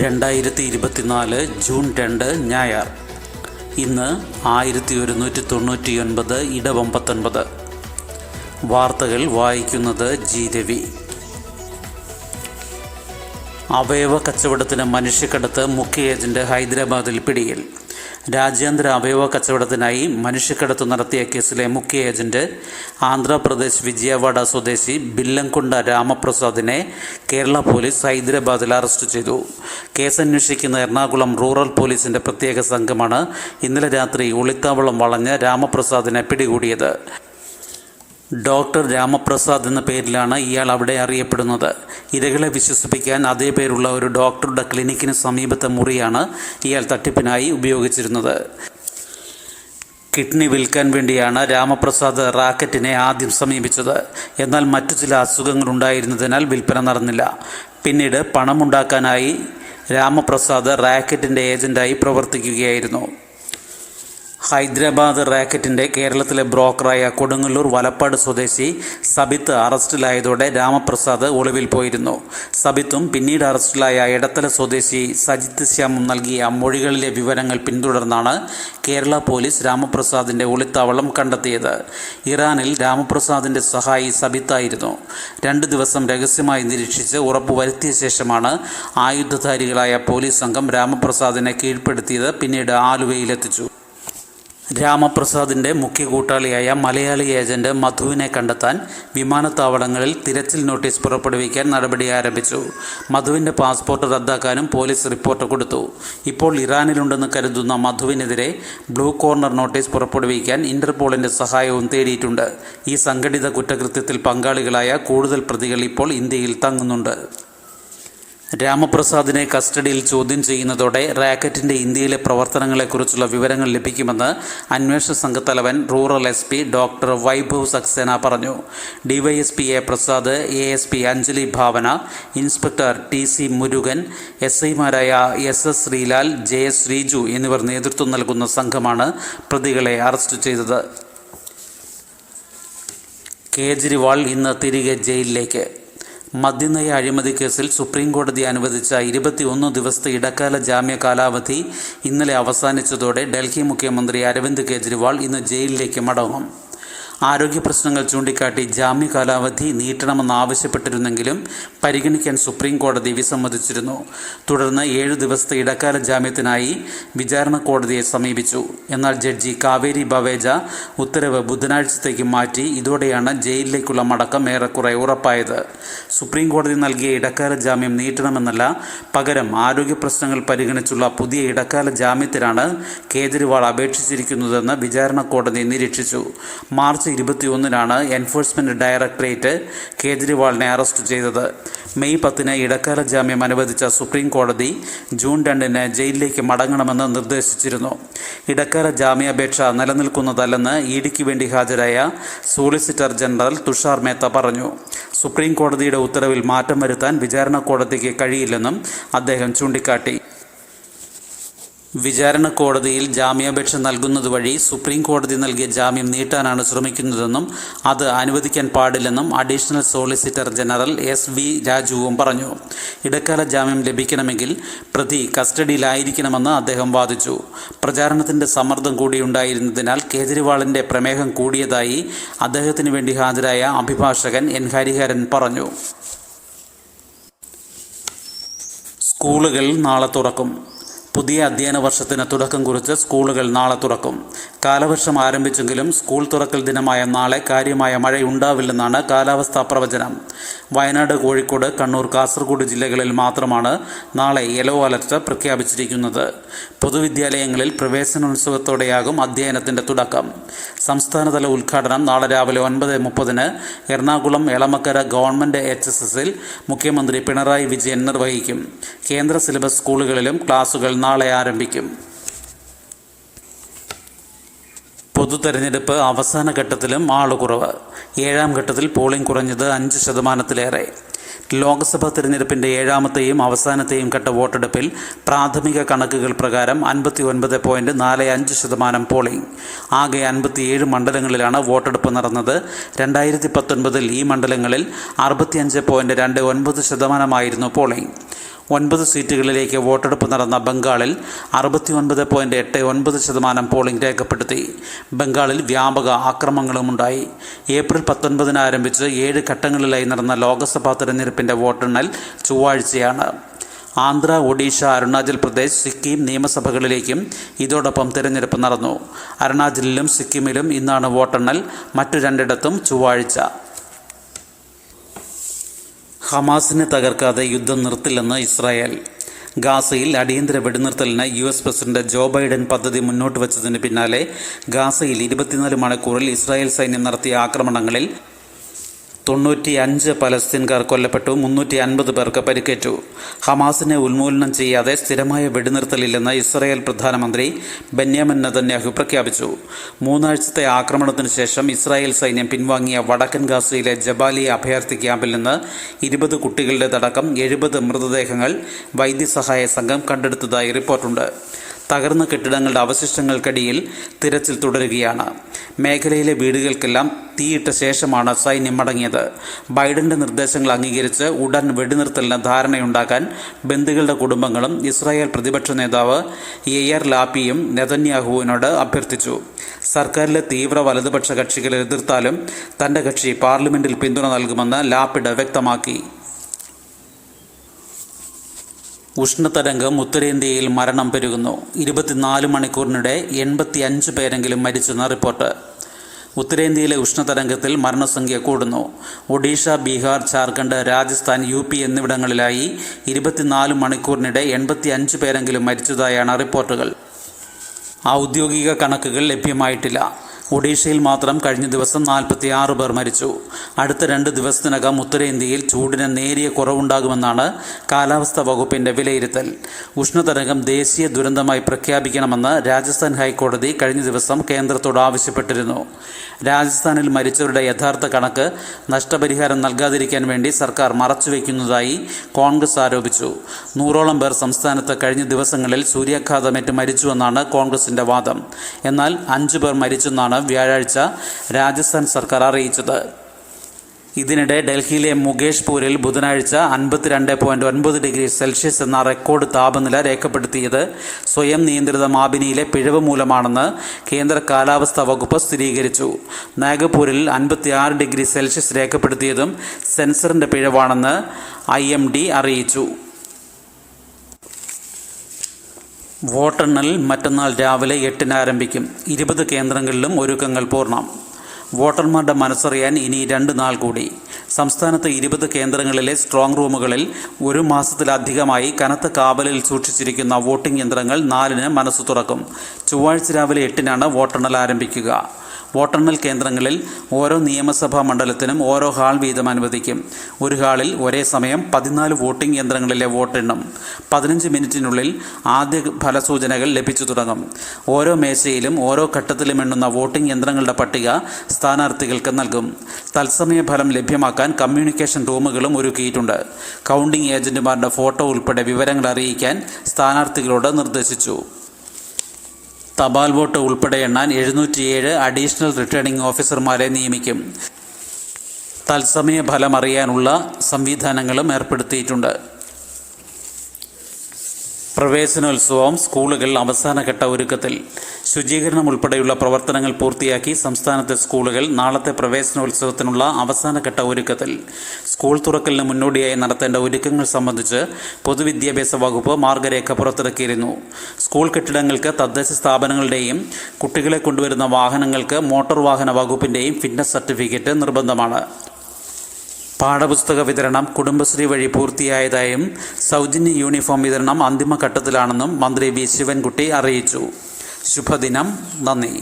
2024 June 2 ഞായർ. ഇന്ന് 1199 ഇടവം 19. വാർത്തകൾ വായിക്കുന്നത് ജി രവി. അവയവ കച്ചവടത്തിന് മനുഷ്യക്കടത്ത് മുഖ്യ ഏജന്റ് ഹൈദരാബാദിൽ പിടിയിൽ. രാജ്യാന്തര അവയവ കച്ചവടത്തിനായി മനുഷ്യക്കടത്ത് നടത്തിയ കേസിലെ മുഖ്യ ഏജന്റ് ആന്ധ്രാപ്രദേശ് വിജയവാഡ സ്വദേശി ബില്ലംകൊണ്ട രാമപ്രസാദിനെ കേരള പോലീസ് ഹൈദരാബാദിൽ അറസ്റ്റ് ചെയ്തു. കേസന്വേഷിക്കുന്ന എറണാകുളം റൂറൽ പോലീസിന്റെ പ്രത്യേക സംഘമാണ് ഇന്നലെ രാത്രി ഒളിത്താവളം വളഞ്ഞ് രാമപ്രസാദിനെ പിടികൂടിയത്. ഡോക്ടർ രാമപ്രസാദ് എന്ന പേരിലാണ് ഇയാൾ അവിടെ അറിയപ്പെടുന്നത്. ഇരകളെ വിശ്വസിപ്പിക്കാൻ അതേ പേരുള്ള ഒരു ഡോക്ടറുടെ ക്ലിനിക്കിന് സമീപത്തെ മുറിയാണ് ഇയാൾ തട്ടിപ്പിനായി ഉപയോഗിച്ചിരുന്നത്. കിഡ്നി വിൽക്കാൻ വേണ്ടിയാണ് രാമപ്രസാദ് റാക്കറ്റിനെ ആദ്യം സമീപിച്ചത്. എന്നാൽ മറ്റു ചില അസുഖങ്ങളുണ്ടായിരുന്നതിനാൽ വിൽപ്പന നടന്നില്ല. പിന്നീട് പണമുണ്ടാക്കാനായി രാമപ്രസാദ് റാക്കറ്റിൻ്റെ ഏജന്റായി പ്രവർത്തിക്കുകയായിരുന്നു. ഹൈദരാബാദ് റാക്കറ്റിൻ്റെ കേരളത്തിലെ ബ്രോക്കറായ കൊടുങ്ങല്ലൂർ വലപ്പാട് സ്വദേശി സബിത്ത് അറസ്റ്റിലായതോടെ രാമപ്രസാദ് ഒളിവിൽ പോയിരുന്നു. സബിത്തും പിന്നീട് അറസ്റ്റിലായ ഇടത്തല സ്വദേശി സജിത്ത് ശ്യാമും നൽകിയ മൊഴികളിലെ വിവരങ്ങൾ പിന്തുടർന്നാണ് കേരള പോലീസ് രാമപ്രസാദിൻ്റെ ഒളിത്താവളം കണ്ടെത്തിയത്. ഇറാനിൽ രാമപ്രസാദിൻ്റെ സഹായി സബിത്തായിരുന്നു. 2 ദിവസം രഹസ്യമായി നിരീക്ഷിച്ച് ഉറപ്പുവരുത്തിയ ശേഷമാണ് ആയുധധാരികളായ പോലീസ് സംഘം രാമപ്രസാദിനെ കീഴ്പ്പെടുത്തിയത്. പിന്നീട് ആലുവയിലെത്തിച്ചു. രാമപ്രസാദിൻ്റെ മുഖ്യ കൂട്ടാളിയായ മലയാളി ഏജന്റ് മധുവിനെ കണ്ടെത്താൻ വിമാനത്താവളങ്ങളിൽ തിരച്ചിൽ നോട്ടീസ് പുറപ്പെടുവിക്കാൻ നടപടി ആരംഭിച്ചു. മധുവിൻ്റെ പാസ്പോർട്ട് റദ്ദാക്കാനും പോലീസ് റിപ്പോർട്ട് കൊടുത്തു. ഇപ്പോൾ ഇറാനിലുണ്ടെന്ന് കരുതുന്ന മധുവിനെതിരെ ബ്ലൂ കോർണർ നോട്ടീസ് പുറപ്പെടുവിക്കാൻ ഇന്റർപോളിൻ്റെ സഹായവും തേടിയിട്ടുണ്ട്. ഈ സംഘടിത കുറ്റകൃത്യത്തിൽ പങ്കാളികളായ കൂടുതൽ പ്രതികൾ ഇപ്പോൾ ഇന്ത്യയിൽ തങ്ങുന്നുണ്ട്. രാമപ്രസാദിനെ കസ്റ്റഡിയിൽ ചോദ്യം ചെയ്യുന്നതോടെ റാക്കറ്റിൻ്റെ ഇന്ത്യയിലെ പ്രവർത്തനങ്ങളെക്കുറിച്ചുള്ള വിവരങ്ങൾ ലഭിക്കുമെന്ന് അന്വേഷണ സംഘത്തലവൻ rural SP doctor Vaibhav Saxena പറഞ്ഞു. DYSP A Prasad, ASP Anjali Bhavana, inspector TC Murugan, SIമാരായ SS ശ്രീലാൽ, JS ശ്രീജു എന്നിവർ നേതൃത്വം നൽകുന്ന സംഘമാണ് പ്രതികളെ അറസ്റ്റ് ചെയ്തത്. കേജ്രിവാൾ ഇന്ന് തിരികെ ജയിലിലേക്ക്. മദ്യനയ അഴിമതി കേസിൽ സുപ്രീം കോടതി അനുവദിച്ച 21 ദിവസത്തെ ഇടക്കാല ജാമ്യ കാലാവധി ഇന്നലെ അവസാനിച്ചതോടെ ഡൽഹി മുഖ്യമന്ത്രി അരവിന്ദ് കെജ്രിവാൾ ഇന്ന് ജയിലിലേക്ക് മടങ്ങും. ആരോഗ്യ പ്രശ്നങ്ങൾ ചൂണ്ടിക്കാട്ടി ജാമ്യ കാലാവധി നീട്ടണമെന്ന് ആവശ്യപ്പെട്ടിരുന്നെങ്കിലും പരിഗണിക്കാൻ സുപ്രീം കോടതി വിസമ്മതിച്ചിരുന്നു. തുടർന്ന് 7 ദിവസത്തെ ഇടക്കാല ജാമ്യത്തിനായി വിചാരണ കോടതിയെ സമീപിച്ചു. എന്നാൽ ജഡ്ജി കാവേരി ബവേജ ഉത്തരവ് ബുധനാഴ്ചത്തേക്ക് മാറ്റി. ഇതോടെയാണ് ജയിലിലേക്കുള്ള മടക്കം ഏറെക്കുറെ ഉറപ്പായത്. സുപ്രീം കോടതി നൽകിയ ഇടക്കാല ജാമ്യം നീട്ടണമെന്നല്ല, പകരം ആരോഗ്യ പ്രശ്നങ്ങൾ പരിഗണിച്ചുള്ള പുതിയ ഇടക്കാല ജാമ്യത്തിനാണ് കേജ്രിവാൾ അപേക്ഷിച്ചിരിക്കുന്നതെന്ന് വിചാരണ കോടതി നിരീക്ഷിച്ചു. മാർച്ച് 21-നാണ് എൻഫോഴ്സ്മെന്റ് ഡയറക്ടറേറ്റ് കേജ്രിവാളിനെ അറസ്റ്റ് ചെയ്തത്. മെയ് 10-ന് ഇടക്കാല ജാമ്യം അനുവദിച്ച സുപ്രീം കോടതി ജൂൺ 2-ന് ജയിലിലേക്ക് മടങ്ങണമെന്ന് നിർദ്ദേശിച്ചിരുന്നു. ഇടക്കാല ജാമ്യാപേക്ഷ നിലനിൽക്കുന്നതല്ലെന്ന് EDക്ക് വേണ്ടി ഹാജരായ സോളിസിറ്റർ ജനറൽ തുഷാർ മേത്ത പറഞ്ഞു. സുപ്രീം കോടതിയുടെ ഉത്തരവിൽ മാറ്റം വരുത്താൻ വിചാരണ കോടതിക്ക് കഴിയില്ലെന്നും അദ്ദേഹം ചൂണ്ടിക്കാട്ടി. വിചാരണ കോടതിയിൽ ജാമ്യാപേക്ഷ നൽകുന്നതുവഴി സുപ്രീം കോടതി നൽകിയ ജാമ്യം നീട്ടാനാണ് ശ്രമിക്കുന്നതെന്നും അത് അനുവദിക്കാൻ പാടില്ലെന്നും അഡീഷണൽ സോളിസിറ്റർ ജനറൽ SV രാജുവും പറഞ്ഞു. ഇടക്കാല ജാമ്യം ലഭിക്കണമെങ്കിൽ പ്രതി കസ്റ്റഡിയിലായിരിക്കണമെന്ന് അദ്ദേഹം വാദിച്ചു. പ്രചാരണത്തിൻ്റെ സമ്മർദ്ദം കൂടിയുണ്ടായിരുന്നതിനാൽ കേജ്രിവാളിൻ്റെ പ്രമേഹം കൂടിയതായി അദ്ദേഹത്തിന് വേണ്ടി ഹാജരായ അഭിഭാഷകൻ N ഹരിഹരൻ പറഞ്ഞു. സ്കൂളുകൾ നാളെ തുറക്കും. പുതിയ അധ്യയന വർഷത്തിന് തുടക്കം കുറിച്ച് സ്കൂളുകൾ നാളെ തുറക്കും. കാലവർഷം ആരംഭിച്ചെങ്കിലും സ്കൂൾ തുറക്കൽ ദിനമായ നാളെ കാര്യമായ മഴയുണ്ടാവില്ലെന്നാണ് കാലാവസ്ഥാ പ്രവചനം. വയനാട്, കോഴിക്കോട്, കണ്ണൂർ, കാസർഗോഡ് ജില്ലകളിൽ മാത്രമാണ് നാളെ യെല്ലോ അലർട്ട് പ്രഖ്യാപിച്ചിരിക്കുന്നത്. പൊതുവിദ്യാലയങ്ങളിൽ പ്രവേശനോത്സവത്തോടെയാകും അധ്യയനത്തിൻ്റെ തുടക്കം. സംസ്ഥാനതല ഉദ്ഘാടനം നാളെ രാവിലെ 9:30-ന് എറണാകുളം എളമക്കര ഗവൺമെൻറ് HSSൽ മുഖ്യമന്ത്രി പിണറായി വിജയൻ നിർവഹിക്കും. കേന്ദ്ര സിലബസ് സ്കൂളുകളിലും ക്ലാസുകൾ നാളെ ആരംഭിക്കും. പൊതുതെരഞ്ഞെടുപ്പ് അവസാന ഘട്ടത്തിലും ആളുകുറവ്. 7ാം ഘട്ടത്തിൽ പോളിംഗ് കുറഞ്ഞത് 5%-ലേറെ. ലോക്സഭാ തിരഞ്ഞെടുപ്പിൻ്റെ 7ാമത്തെയും അവസാനത്തെയും ഘട്ട വോട്ടെടുപ്പിൽ പ്രാഥമിക കണക്കുകൾ പ്രകാരം 59.45% പോളിംഗ്. ആകെ 57 മണ്ഡലങ്ങളിലാണ് വോട്ടെടുപ്പ് നടന്നത്. 2019 ഈ മണ്ഡലങ്ങളിൽ 65.29% പോളിംഗ്. 9 സീറ്റുകളിലേക്ക് വോട്ടെടുപ്പ് നടന്ന ബംഗാളിൽ 69.89% പോളിംഗ് രേഖപ്പെടുത്തി. ബംഗാളിൽ വ്യാപക ആക്രമണങ്ങളുമുണ്ടായി. ഏപ്രിൽ 19 ആരംഭിച്ച് 7 ഘട്ടങ്ങളിലായി നടന്ന ലോക്സഭാ തെരഞ്ഞെടുപ്പിൻ്റെ വോട്ടെണ്ണൽ ചൊവ്വാഴ്ചയാണ്. ആന്ധ്ര, ഒഡീഷ, അരുണാചൽ പ്രദേശ്, സിക്കിം നിയമസഭകളിലേക്കും ഇതോടൊപ്പം തിരഞ്ഞെടുപ്പ് നടന്നു. അരുണാചലിലും സിക്കിമിലും ഇന്നാണ് വോട്ടെണ്ണൽ, മറ്റു 2ഇടത്തും ചൊവ്വാഴ്ച. ഹമാസിനെ തകർക്കാതെ യുദ്ധം നിർത്തില്ലെന്ന് ഇസ്രായേൽ. ഗാസയിൽ അടിയന്തര വെടിനിർത്തലിന് US പ്രസിഡന്റ് ജോ ബൈഡൻ പദ്ധതി മുന്നോട്ട് വച്ചതിന് പിന്നാലെ ഗാസയിൽ 24 മണിക്കൂറിൽ ഇസ്രായേൽ സൈന്യം നടത്തിയ ആക്രമണങ്ങളിൽ 95 പലസ്തീൻകാർ കൊല്ലപ്പെട്ടു, 350 പേർക്ക് പരിക്കേറ്റു. ഹമാസിനെ ഉന്മൂലനം ചെയ്യാതെ സ്ഥിരമായ വെടിനിർത്തലില്ലെന്ന് ഇസ്രായേൽ പ്രധാനമന്ത്രി ബെന്യാമിൻ നെതന്യാഹു പ്രഖ്യാപിച്ചു. 3 ആഴ്ചത്തെ ആക്രമണത്തിന് ശേഷം ഇസ്രായേൽ സൈന്യം പിൻവാങ്ങിയ വടക്കൻ ഗാസയിലെ ജബാലിയ അഭയാർത്ഥി ക്യാമ്പിൽ നിന്ന് 20 കുട്ടികളുടേതടക്കം 70 മൃതദേഹങ്ങൾ വൈദ്യസഹായ സംഘം കണ്ടെടുത്തതായി റിപ്പോർട്ടുണ്ട്. തകർന്ന കെട്ടിടങ്ങളുടെ അവശിഷ്ടങ്ങൾക്കടിയിൽ തിരച്ചിൽ തുടരുകയാണ്. മേഖലയിലെ വീടുകൾക്കെല്ലാം തീയിട്ട ശേഷമാണ് സൈന്യം മടങ്ങിയത്. ബൈഡന്റെ നിർദ്ദേശങ്ങൾ അംഗീകരിച്ച് ഉടൻ വെടിനിർത്തലിന് ധാരണയുണ്ടാക്കാൻ ബന്ദികളുടെ കുടുംബങ്ങളും ഇസ്രായേൽ പ്രതിപക്ഷ നേതാവ് യെയർ ലാപ്പിയും നെതന്യാഹുവിനോട് അഭ്യർത്ഥിച്ചു. സർക്കാരിലെ തീവ്ര വലതുപക്ഷ കക്ഷികളെ എതിർത്താലും തന്റെ കക്ഷി പാർലമെന്റിൽ പിന്തുണ നൽകുമെന്ന് ലാപ്പിഡ് വ്യക്തമാക്കി. ഉഷ്ണതരംഗം ഉത്തരേന്ത്യയിൽ മരണം പെരുകുന്നു. 24 മണിക്കൂറിനിടെ 85 പേരെങ്കിലും മരിച്ചെന്ന റിപ്പോർട്ട്. ഉത്തരേന്ത്യയിലെ ഉഷ്ണതരംഗത്തിൽ മരണസംഖ്യ കൂടുന്നു. ഒഡീഷ, ബീഹാർ, ജാർഖണ്ഡ്, രാജസ്ഥാൻ, UP എന്നിവിടങ്ങളിലായി 24 മണിക്കൂറിനിടെ 85 പേരെങ്കിലും മരിച്ചതായാണ് റിപ്പോർട്ടുകൾ. ഔദ്യോഗിക കണക്കുകൾ ലഭ്യമായിട്ടില്ല. ഒഡീഷയിൽ മാത്രം കഴിഞ്ഞ ദിവസം 46 പേർ മരിച്ചു. അടുത്ത 2 ദിവസത്തിനകം ഉത്തരേന്ത്യയിൽ ചൂടിന് നേരിയ കുറവുണ്ടാകുമെന്നാണ് കാലാവസ്ഥാ വകുപ്പിന്റെ വിലയിരുത്തൽ. ഉഷ്ണതരംഗം ദേശീയ ദുരന്തമായി പ്രഖ്യാപിക്കണമെന്ന് രാജസ്ഥാൻ ഹൈക്കോടതി കഴിഞ്ഞ ദിവസം കേന്ദ്രത്തോട് ആവശ്യപ്പെട്ടിരുന്നു. രാജസ്ഥാനിൽ മരിച്ചവരുടെ യഥാർത്ഥ കണക്ക് നഷ്ടപരിഹാരം നൽകാതിരിക്കാൻ വേണ്ടി സർക്കാർ മറച്ചുവെക്കുന്നതായി കോൺഗ്രസ് ആരോപിച്ചു. 100ഓളം പേർ സംസ്ഥാനത്ത് കഴിഞ്ഞ ദിവസങ്ങളിൽ സൂര്യാഘാതമേറ്റ് മരിച്ചുവെന്നാണ് കോൺഗ്രസിന്റെ വാദം. എന്നാൽ 5 പേർ മരിച്ചെന്നാണ് വ്യാഴാഴ്ച രാജസ്ഥാൻ സർക്കാർ അറിയിച്ചത്. ഇതിനിടെ ഡൽഹിയിലെ മുകേഷ്പൂരിൽ ബുധനാഴ്ച 52.9°C എന്ന റെക്കോർഡ് താപനില രേഖപ്പെടുത്തിയത് സ്വയം നിയന്ത്രിത മാപിനിയിലെ പിഴവ് മൂലമാണെന്ന് കേന്ദ്ര കാലാവസ്ഥാ വകുപ്പ് സ്ഥിരീകരിച്ചു. നാഗപൂരിൽ 56°C രേഖപ്പെടുത്തിയതും സെൻസറിന്റെ പിഴവാണെന്ന് IMD അറിയിച്ചു. വോട്ടെണ്ണൽ മറ്റന്നാൾ രാവിലെ 8-ന് ആരംഭിക്കും. 20 കേന്ദ്രങ്ങളിലും ഒരുക്കങ്ങൾ പൂർണ്ണം. വോട്ടർമാരുടെ മനസ്സറിയാൻ ഇനി 2 നാൾ കൂടി. സംസ്ഥാനത്ത് 20 കേന്ദ്രങ്ങളിലെ സ്ട്രോങ് റൂമുകളിൽ 1 മാസത്തിലധികമായി കനത്ത കാവലിൽ സൂക്ഷിച്ചിരിക്കുന്ന വോട്ടിംഗ് യന്ത്രങ്ങൾ 4-ന് മനസ്സു തുറക്കും. ചൊവ്വാഴ്ച രാവിലെ 8-നാണ് വോട്ടെണ്ണൽ ആരംഭിക്കുക. വോട്ടെണ്ണൽ കേന്ദ്രങ്ങളിൽ ഓരോ നിയമസഭാ മണ്ഡലത്തിനും ഓരോ ഹാൾ വീതം അനുവദിക്കും. ഒരു ഹാളിൽ ഒരേ സമയം 14 വോട്ടിംഗ് യന്ത്രങ്ങളിലെ വോട്ടെണ്ണും. 15 മിനിറ്റിനുള്ളിൽ ആദ്യ ഫലസൂചനകൾ ലഭിച്ചു തുടങ്ങും. ഓരോ മേശയിലും ഓരോ ഘട്ടത്തിലും എണ്ണുന്ന വോട്ടിംഗ് യന്ത്രങ്ങളുടെ പട്ടിക സ്ഥാനാർത്ഥികൾക്ക് നൽകും. തത്സമയ ഫലം ലഭ്യമാക്കാൻ കമ്മ്യൂണിക്കേഷൻ റൂമുകളും ഒരുക്കിയിട്ടുണ്ട്. കൗണ്ടിംഗ് ഏജന്റുമാരുടെ ഫോട്ടോ ഉൾപ്പെടെ വിവരങ്ങൾ അറിയിക്കാൻ സ്ഥാനാർത്ഥികളോട് നിർദ്ദേശിച്ചു. തപാൽ വോട്ട് ഉൾപ്പെടെ എണ്ണാൻ 707 അഡീഷണൽ റിട്ടേണിംഗ് ഓഫീസർമാരെ നിയമിക്കും. തത്സമയ ഫലം അറിയാനുള്ള സംവിധാനങ്ങളും ഏർപ്പെടുത്തിയിട്ടുണ്ട്. പ്രവേശനോത്സവം സ്കൂളുകൾ അവസാനഘട്ട ഒരുക്കത്തിൽ. ശുചീകരണം ഉൾപ്പെടെയുള്ള പ്രവർത്തനങ്ങൾ പൂർത്തിയാക്കി സംസ്ഥാനത്തെ സ്കൂളുകൾ നാളത്തെ പ്രവേശനോത്സവത്തിനുള്ള അവസാനഘട്ട ഒരുക്കത്തിൽ. സ്കൂൾ തുറക്കലിന് മുന്നോടിയായി നടത്തേണ്ട ഒരുക്കങ്ങൾ സംബന്ധിച്ച് പൊതുവിദ്യാഭ്യാസ വകുപ്പ് മാർഗരേഖ പുറത്തിറക്കിയിരുന്നു. സ്കൂൾ കെട്ടിടങ്ങൾക്ക് തദ്ദേശ സ്ഥാപനങ്ങളുടെയും കുട്ടികളെ കൊണ്ടുവരുന്ന വാഹനങ്ങൾക്ക് മോട്ടോർ വാഹന വകുപ്പിൻ്റെയും ഫിറ്റ്നസ് സർട്ടിഫിക്കറ്റ് നിർബന്ധമാണ്. പാഠപുസ്തക വിതരണം കുടുംബശ്രീ വഴി പൂർത്തിയായതായും സൗജന്യ യൂണിഫോം വിതരണം അന്തിമഘട്ടത്തിലാണെന്നും മന്ത്രി വി. ശിവൻകുട്ടി അറിയിച്ചു. ശുഭദിനം. നന്ദി.